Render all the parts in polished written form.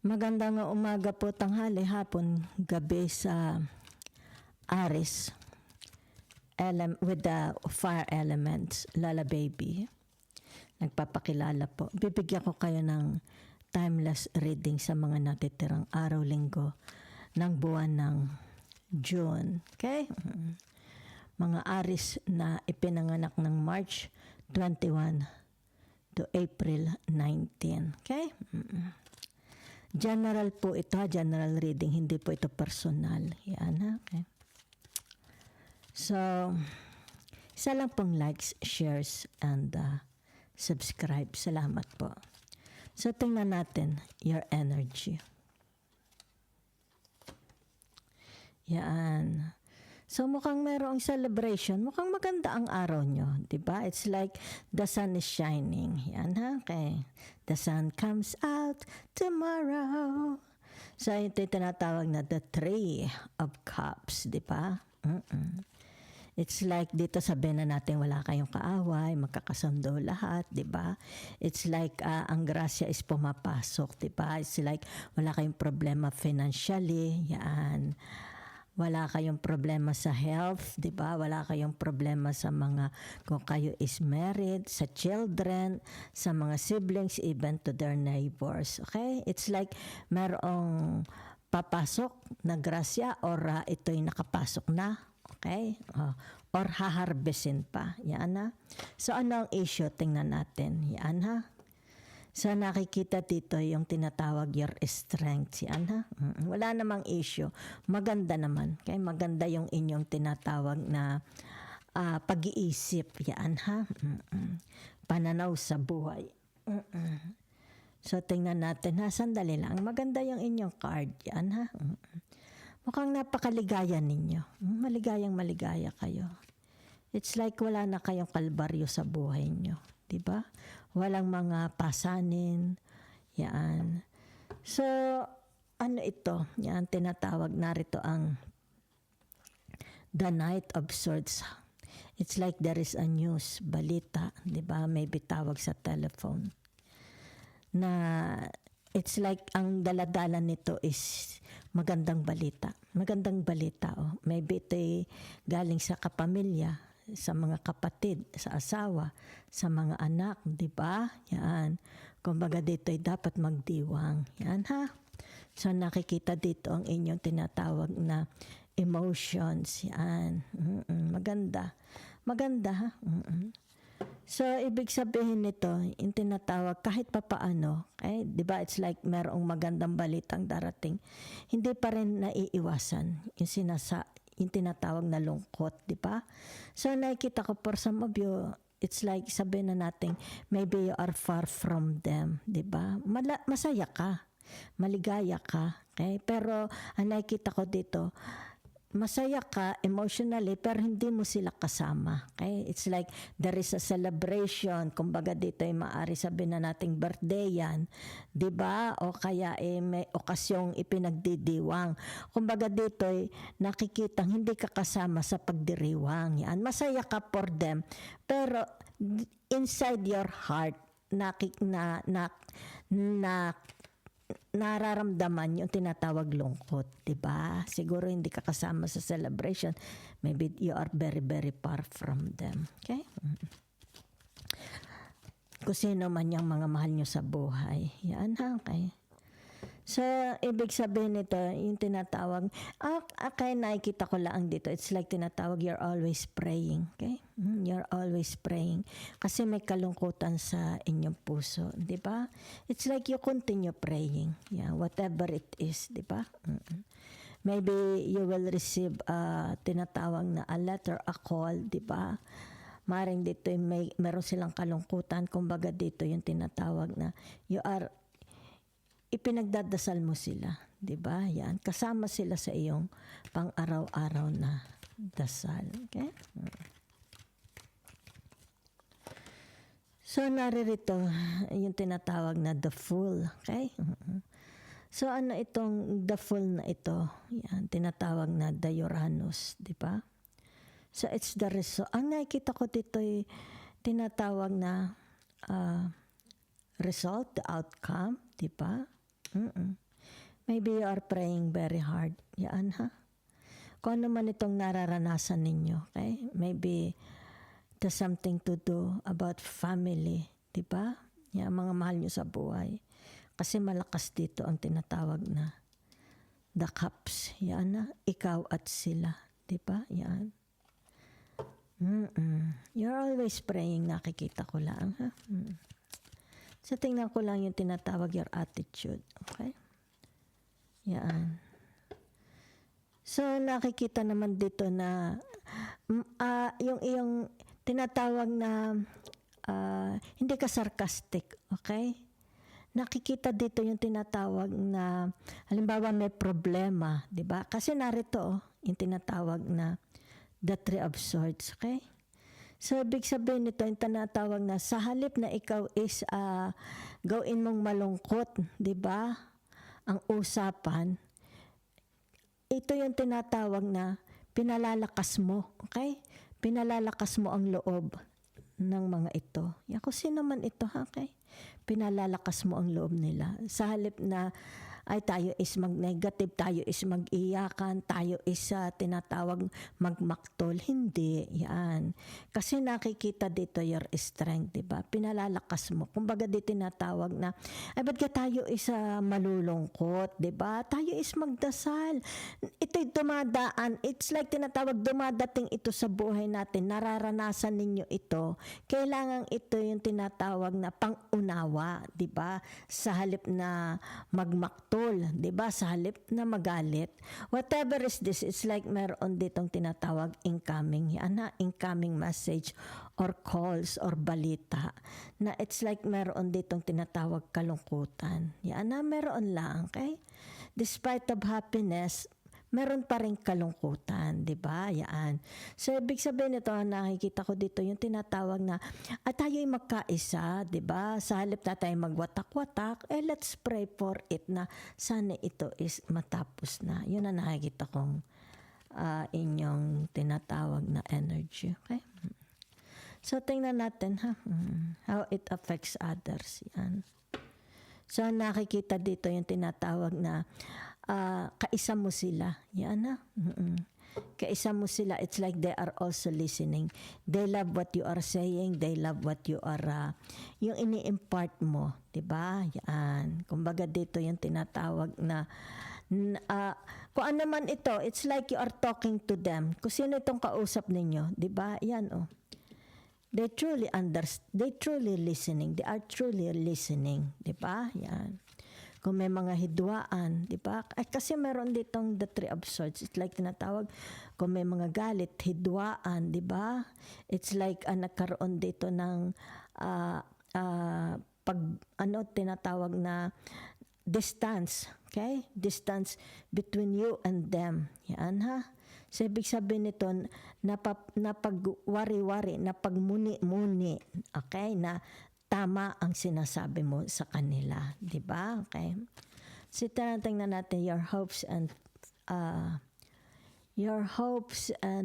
Magandang umaga po, tanghali, hapon, gabi sa Aries with the fire elements, Lala Baby. Nagpapakilala po. Bibigyan ko kayo ng timeless reading sa mga natitirang araw-linggo ng buwan ng June. Okay? Mga Aries na ipinanganak ng March 21 to April 19. Okay? General po ito, general reading, hindi po ito personal. Yan ha, okay. So, isa lang pong likes, shares, and subscribe. Salamat po. So, tingnan natin your energy. Yan. So, mukhang merong celebration. Mukhang maganda ang araw nyo. Diba? It's like the sun is shining. Yan ha, okay. The sun comes out tomorrow. So, ito yung tinatawag na the Three of Cups. Diba? It's like dito sabihin na natin wala kayong kaaway, magkakasundo lahat, di ba? It's like ang grasya is pumapasok, di ba? It's like wala kayong problema financially, yan. Wala kayong problema sa health, di ba? Wala kayong problema sa mga, kung kayo is married, sa children, sa mga siblings, even to their neighbors, okay? It's like merong papasok na grasya or ito'y nakapasok na. Okay? Or haharbesin pa. Yan ha. So, ano ang issue? Tingnan natin. Yan ha. So, nakikita dito yung tinatawag your strength. Yan ha. Wala namang issue. Maganda naman. Okay? Maganda yung inyong tinatawag na pag-iisip. Yan ha. Pananaw sa buhay. So, tingnan natin ha. Sandali lang. Maganda yung inyong card. Yan ha. Mukhang napakaligaya ninyo. Maligayang maligaya kayo. It's like wala na kayong kalbaryo sa buhay nyo. Diba? Walang mga pasanin. Yan. So, ano ito? Yan, tinatawag narito ang the Knight of Swords. It's like there is a news, balita. Diba? May bitawag sa telephone. Na it's like ang daladala nito is magandang balita. Magandang balita. Oh. Maybe ito'y galing sa kapamilya, sa mga kapatid, sa asawa, sa mga anak, di ba? Yan. Kumbaga dito'y dapat magdiwang. Yan ha. So nakikita dito ang inyong tinatawag na emotions. Yan. Maganda. Maganda ha. So, ibig sabihin nito, yung tinatawag, kahit papaano, okay? Diba, it's like merong magandang balitang darating, hindi pa rin naiiwasan yung tinatawag na lungkot, diba? So, nakikita ko for some of you, it's like sabihin na natin, maybe you are far from them, diba? Masaya ka, maligaya ka, okay? Pero, ang nakikita ko dito, masaya ka emotionally pero hindi mo sila kasama. Okay? It's like there is a celebration. Kumbaga dito ay maaari sabihin na nating birthday yan. Diba? O kaya may okasyong ipinagdidiwang. Kumbaga dito ay nakikita hindi ka kasama sa pagdiriwang. Yan. Masaya ka for them. Pero inside your heart nararamdaman yung tinatawag lungkot, diba? Siguro hindi ka kasama sa celebration. Maybe you are very, very far from them. Okay? Kung sino man yung mga mahal nyo sa buhay. Yan ha, okay? So, ibig sabihin nito, yung tinatawag, okay, nakikita ko lang dito. It's like tinatawag, you're always praying. Okay? You're always praying. Kasi may kalungkutan sa inyong puso. Di ba? It's like you continue praying. Yeah, whatever it is. Di ba? Maybe you will receive tinatawag na a letter, a call. Di ba? Maring dito, meron silang kalungkutan. Kumbaga dito yung tinatawag na ipinagdadasal mo sila, 'di ba? Yan, kasama sila sa iyong pang-araw-araw na dasal, okay? So naririto yung tinatawag na the Fool, okay? So ano itong the Fool na ito? Yan, tinatawag na the Uranus, 'di ba? So it's the result. Ang nakikita ko dito ay tinatawag na result, the outcome, 'di ba? Maybe you are praying very hard. Yan ha. Kung ano man itong nararanasan ninyo, okay? Maybe it has something to do about family, di ba? Yan, mga mahal nyo sa buhay. Kasi malakas dito ang tinatawag na the cups. Yan na, ikaw at sila. Di ba? Yan. You're always praying, nakikita ko lang. Ha? So, tingnan ko lang yung tinatawag your attitude. Okay? Yan. So, nakikita naman dito na yung iyong tinatawag na hindi ka sarcastic. Okay? Nakikita dito yung tinatawag na halimbawa may problema. Diba? Kasi narito yung tinatawag na the Three of Swords. Okay? So, ibig sabihin nito, yung tinatawag na sa halip na ikaw is gawin mong malungkot, di ba? Ang usapan, ito yung tinatawag na pinalalakas mo, okay? Pinalalakas mo ang loob ng mga ito. Yan, kung sino man ito, okay? Pinalalakas mo ang loob nila. Sa halip na ay tayo is mag-negative, tayo is mag-iyakan, tayo is tinatawag magmaktol. Hindi, yan. Kasi nakikita dito your strength, di ba? Pinalalakas mo. Kumbaga di tinatawag na, ay ba't ka tayo is malulungkot, di ba? Tayo is magdasal. Ito'y dumadaan. It's like tinatawag, dumadating ito sa buhay natin. Nararanasan ninyo ito. Kailangan ito yung tinatawag na pang-unawa, di ba? Sa halip na magmaktol, 'di ba? Sa halip na magalit. Whatever is this, it's like meron ditong tinatawag incoming. Yan na, incoming message or calls or balita. Na it's like meron ditong tinatawag kalungkutan. Yan na, meron lang, okay? Despite of happiness, meron pa rin kalungkutan, di ba? Yan. So, ibig sabihin nito, nakikita ko dito yung tinatawag na tayo'y magkaisa, di ba? Sa halip na tayo magwatak-watak, let's pray for it na sana ito is matapos na. Yun ang nakikita kong inyong tinatawag na energy. Okay? So, tingnan natin ha, how it affects others. Yan. So, nakikita dito yung tinatawag na kaisa mo sila. Yan na. Kaisa mo sila. It's like they are also listening. They love what you are saying. They love what you are, yung ini-impart mo. Diba? Yan. Kumbaga dito yung tinatawag na, kung ano man ito, it's like you are talking to them. Kung sino itong kausap ninyo. Diba? Yan oh. They truly they truly listening. They are truly listening. Diba? Yan. Kung may mga hidwaan, di ba? Kasi meron ditong the Three of Swords. It's like tinatawag, kung may mga galit, hidwaan, di ba? It's like nagkaroon dito ng tinatawag na distance, okay? Distance between you and them. Yan ha? So, ibig sabihin nito, napagwari-wari, napagmuni-muni, okay? Na tama ang sinasabi mo sa kanila, di ba? Okay. So, tingnan natin your hopes and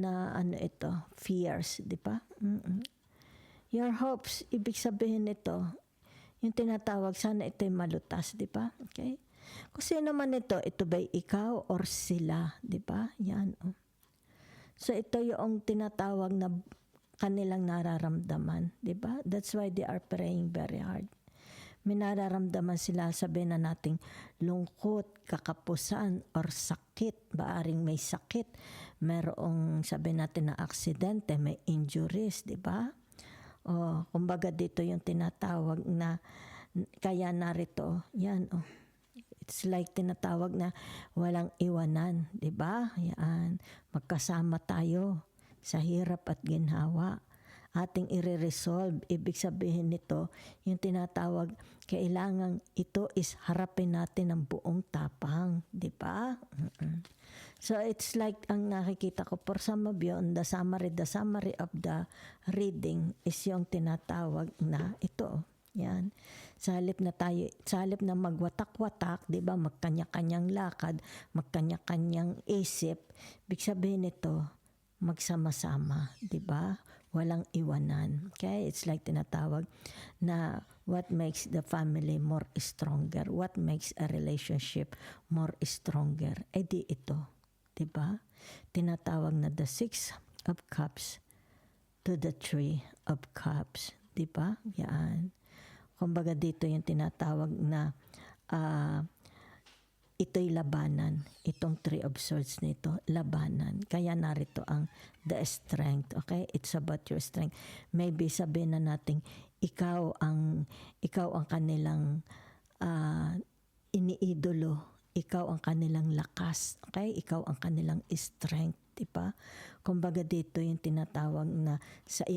ano ito, fears, di ba? Your hopes, ibig sabihin nito, yung tinatawag, sana ito'y malutas, di ba? Okay. Kung sino man ito ba ikaw or sila, di ba? Yan. Oh. So, ito yung tinatawag na kanilang nararamdaman, di ba? That's why they are praying very hard. May nararamdaman sila, sabihin na nating lungkot, kakapusan, or sakit. Baaring may sakit. Merong sabihin natin na aksidente, may injuries, di ba? O, kumbaga dito yung tinatawag na, kaya narito, yan, oh. It's like tinatawag na walang iwanan, di ba? Yan, magkasama tayo sa hirap at ginhawa. Ating i-resolve. Ibig sabihin nito, yung tinatawag, kailangan ito is harapin natin ng buong tapang. Di ba? So, it's like, ang nakikita ko, for some of you, the summary of the reading is yung tinatawag na ito. Yan. Sa halip na magwatak-watak, di ba? Magkanya-kanyang lakad, magkanya-kanyang isip. Ibig sabihin nito, magsama-sama, 'di ba? walang iwanan. Okay? It's like tinatawag na what makes the family more stronger, what makes a relationship more stronger. Eh di ito, 'di ba? Tinatawag na the Six of Cups to the Three of Cups, 'di ba? Yan. Kumbaga dito yung tinatawag na ito'y labanan. Itong Three of Swords nito, labanan. Kaya narito ang the strength. Okay? It's about your strength. Maybe sabihin na natin, ikaw ang kanilang iniidolo. Ikaw ang kanilang lakas. Okay? Ikaw ang kanilang strength. Diba? Kumbaga dito yung tinatawag na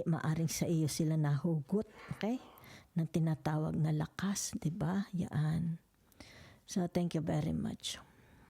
maaring sa iyo sila nahugot. Okay? Ng tinatawag na lakas. Diba? Yan. So, thank you very much.